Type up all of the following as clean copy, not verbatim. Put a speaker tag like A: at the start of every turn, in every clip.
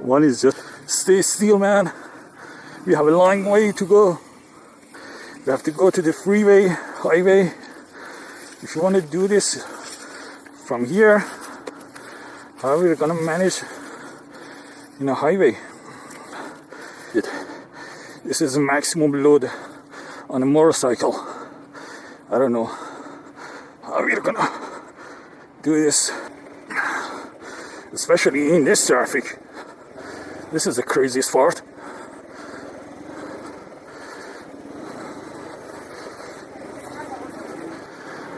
A: One is just stay still, man. We have a long way to go. We have to go to the freeway, highway. If you want to do this from here, how are we gonna manage in a highway? This is a maximum load on a motorcycle. I don't know how we're gonna do this, especially in this traffic. This is the craziest part.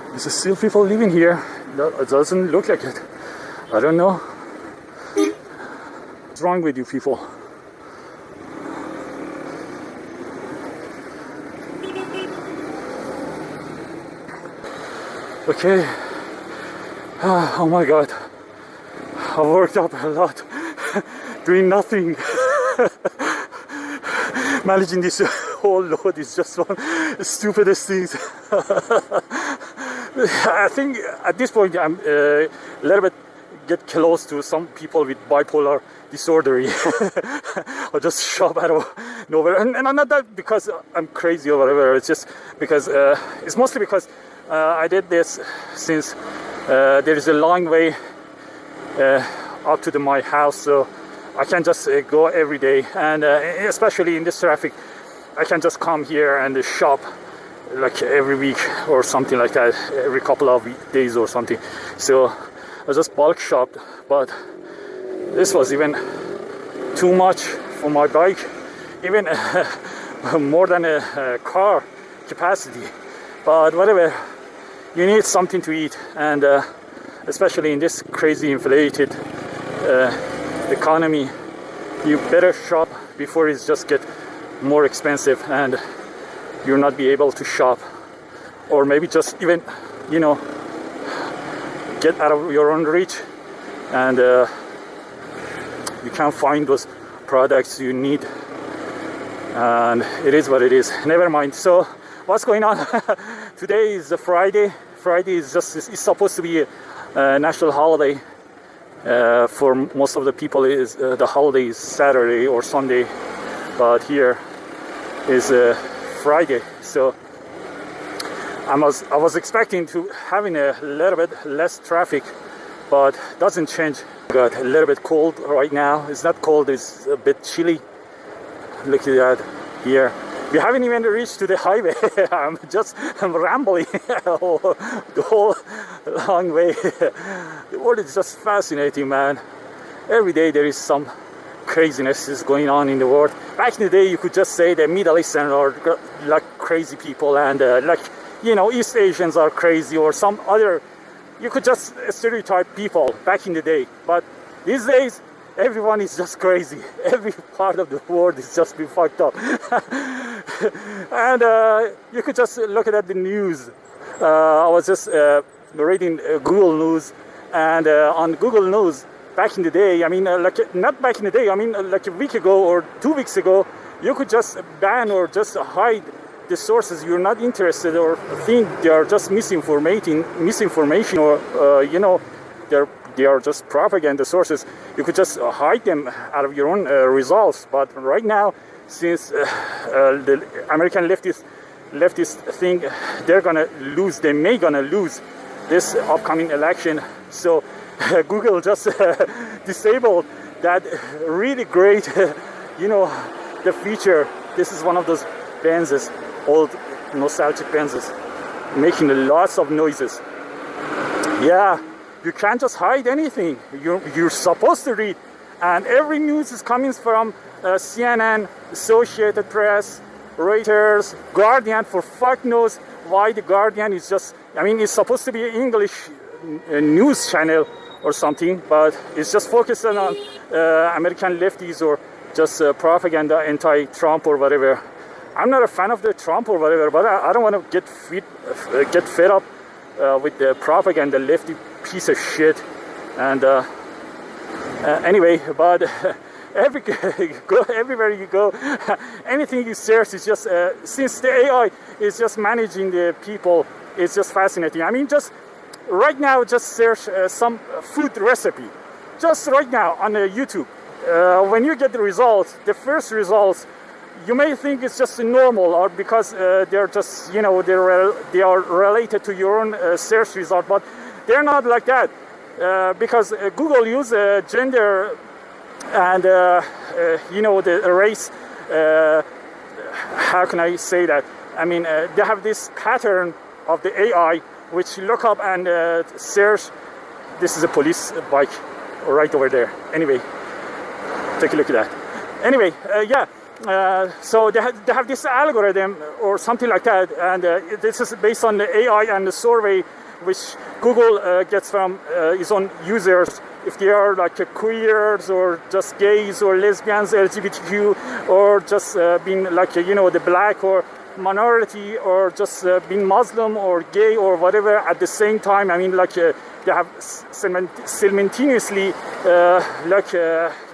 A: There's still people living here. It doesn't look like it. I don't know. What's wrong with you people? Okay. Oh my God. I worked up a lot doing nothing. Managing this whole load is just one of the stupidest things. I think at this point I'm a little bit get close to some people with bipolar disorder. Or just shop out of nowhere. And I'm not that because I'm crazy or whatever. It's just because it's mostly because I did this since there is a long way up to my house, so I can just go every day, and especially in this traffic, I can just come here and shop like every week or something like that, every couple of days or something. So I just bulk shopped, but this was even too much for my bike, even more than a car capacity. But whatever, you need something to eat, and especially in this crazy inflated economy, you better shop before it just get more expensive and you'll not be able to shop, or maybe just even, you know, get out of your own reach, and you can't find those products you need, and it is what it is. Never mind. So what's going on? Today is a Friday. Friday is it's supposed to be a national holiday. For most of the people, is the holiday is Saturday or Sunday, but here is Friday. So I was expecting to having a little bit less traffic, but doesn't change. Got a little bit cold right now. It's not cold, it's a bit chilly. Look at that here. We haven't even reached to the highway. I'm rambling the whole long way. The world is just fascinating, man. Every day there is some craziness is going on in the world. Back in the day, you could just say the Middle Eastern are like crazy people, and like, you know, East Asians are crazy, or some other. You could just stereotype people back in the day. But these days, everyone is just crazy. Every part of the world is just been fucked up. And you could just look at the news. I was just reading Google News, and on Google News, back in the day, I mean, like not back in the day, I mean, like a week ago or 2 weeks ago, you could just ban or just hide the sources you're not interested or think they are just misinformation, or you know, they are just propaganda sources. You could just hide them out of your own results. But right now, since the American leftist thing, they may gonna lose this upcoming election. So Google just disabled that really great, you know, the feature. This is one of those Benzes, old nostalgic Benzes, making lots of noises. Yeah, you can't just hide anything. You're supposed to read, and every news is coming from CNN, Associated Press, Reuters, Guardian. For fuck knows why the Guardian is just, I mean, it's supposed to be an English news channel or something, but it's just focusing on American lefties or just propaganda, anti-Trump or whatever. I'm not a fan of the Trump or whatever, but I don't want to get fed up with the propaganda, lefty piece of shit. And anyway, but everywhere you go, anything you search is just since the AI is just managing the people, it's just fascinating. I mean, just right now, just search some food recipe, just right now on YouTube. when you get the results, the first results, you may think it's just normal, or because they're just, you know, they are related to your own search result, but they're not like that, because Google uses gender and you know, the race. How can I say that? I mean, they have this pattern of the AI which look up and search. This is a police bike right over there. Anyway, take a look at that. Anyway, yeah. So they have this algorithm or something like that, and this is based on the AI and the survey which Google gets from its own users, if they are like queers or just gays or lesbians, LGBTQ, or just being like, you know, the black or minority, or just being Muslim or gay or whatever at the same time. I mean, like they have simultaneously like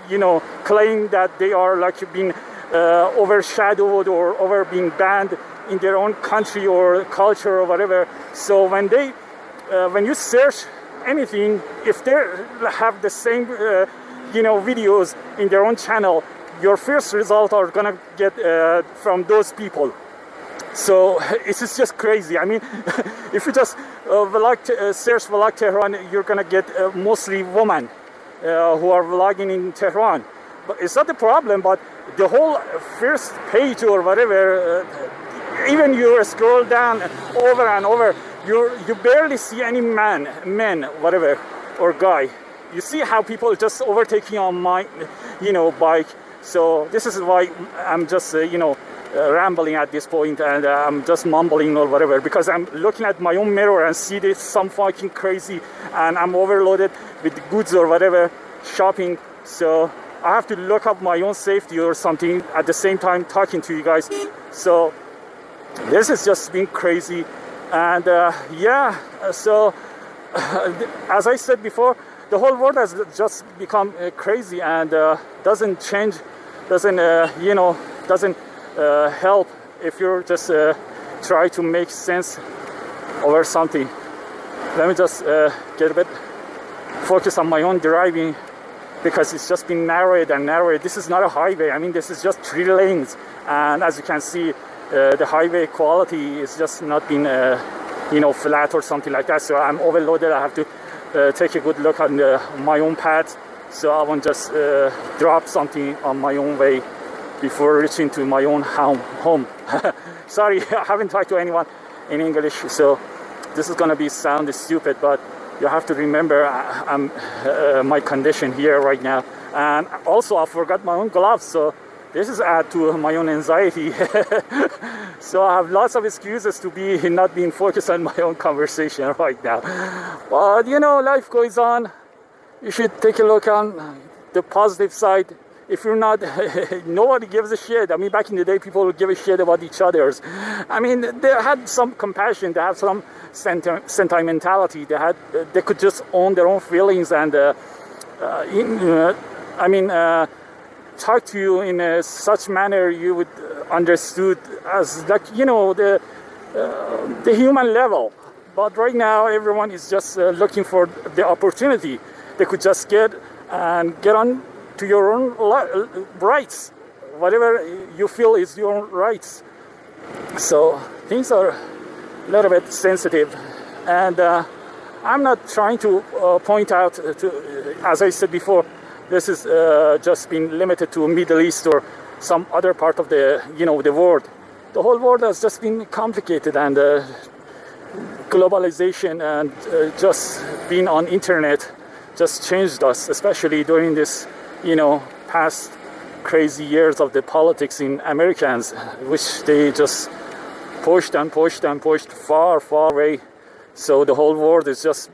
A: you know, claim that they are like being overshadowed or over being banned in their own country or culture or whatever. So when they when you search anything, if they have the same you know, videos in their own channel, your first result are gonna get from those people. So it's just crazy. I mean, if you just search vlog Tehran, you're gonna get mostly women who are vlogging in Tehran. But it's not the problem, but the whole first page or whatever, even you scroll down over and over, you barely see any men, whatever, or guy. You see how people just overtaking on my, you know, bike. So this is why I'm just, you know, rambling at this point, and I'm just mumbling or whatever, because I'm looking at my own mirror and see this some fucking crazy, and I'm overloaded with goods or whatever, shopping. So I have to look up my own safety or something at the same time talking to you guys. So this has just been crazy. And yeah, so as I said before, the whole world has just become crazy, and doesn't change, doesn't you know, doesn't help if you're just try to make sense over something. Let me just get a bit focused on my own driving, because it's just been narrowed and narrowed. This is not a highway. I mean, this is just 3 lanes, and as you can see, the highway quality is just not been you know, flat or something like that. So I'm overloaded. I have to take a good look on my own path, so I won't just drop something on my own way before reaching to my own home. Sorry, I haven't talked to anyone in English, so this is gonna be sound stupid, but you have to remember I'm my condition here right now. And also I forgot my own gloves, so this is add to my own anxiety. So I have lots of excuses to be not being focused on my own conversation right now. But you know, life goes on. You should take a look on the positive side. If you're not, nobody gives a shit. I mean, back in the day, people would give a shit about each other's. I mean, they had some compassion, they have some sentimentality. They could just own their own feelings, and I mean, talk to you in such manner you would understood as, like, you know, the human level. But right now, everyone is just looking for the opportunity they could just get on to your own rights, whatever you feel is your own rights. So things are a little bit sensitive, and I'm not trying to point out to, as I said before, this is just been limited to Middle East or some other part of the, you know, the world. The whole world has just been complicated, and globalization and just being on internet just changed us, especially during this, you know, past crazy years of the politics in Americans, which they just pushed and pushed and pushed far, far away. So the whole world is just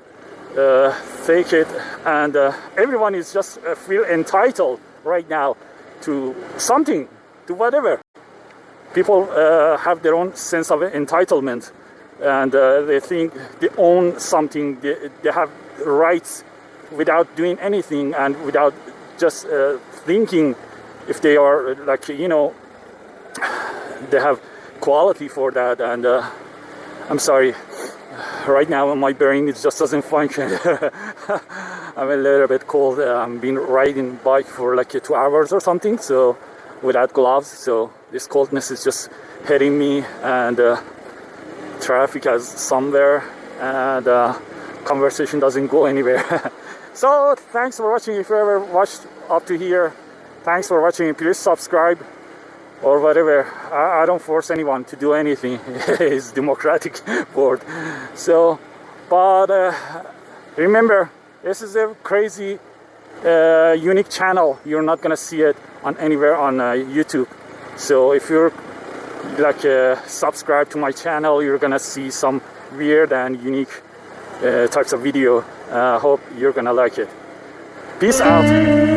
A: take it, and everyone is just feel entitled right now to something, to whatever. People have their own sense of entitlement, and they think they own something, they have rights without doing anything, and without just thinking if they are, like, you know, they have quality for that. And I'm sorry, right now my brain, it just doesn't function. I'm a little bit cold. I've been riding bike for like 2 hours or something, so without gloves, so this coldness is just hitting me, and traffic is somewhere, and conversation doesn't go anywhere. So thanks for watching. If you ever watched up to here, thanks for watching. Please subscribe or whatever. I don't force anyone to do anything. It's democratic board. So, but remember, this is a crazy unique channel. You're not gonna see it on anywhere on YouTube. So if you're like subscribe to my channel, you're gonna see some weird and unique types of video. Hope you're gonna like it. Peace out.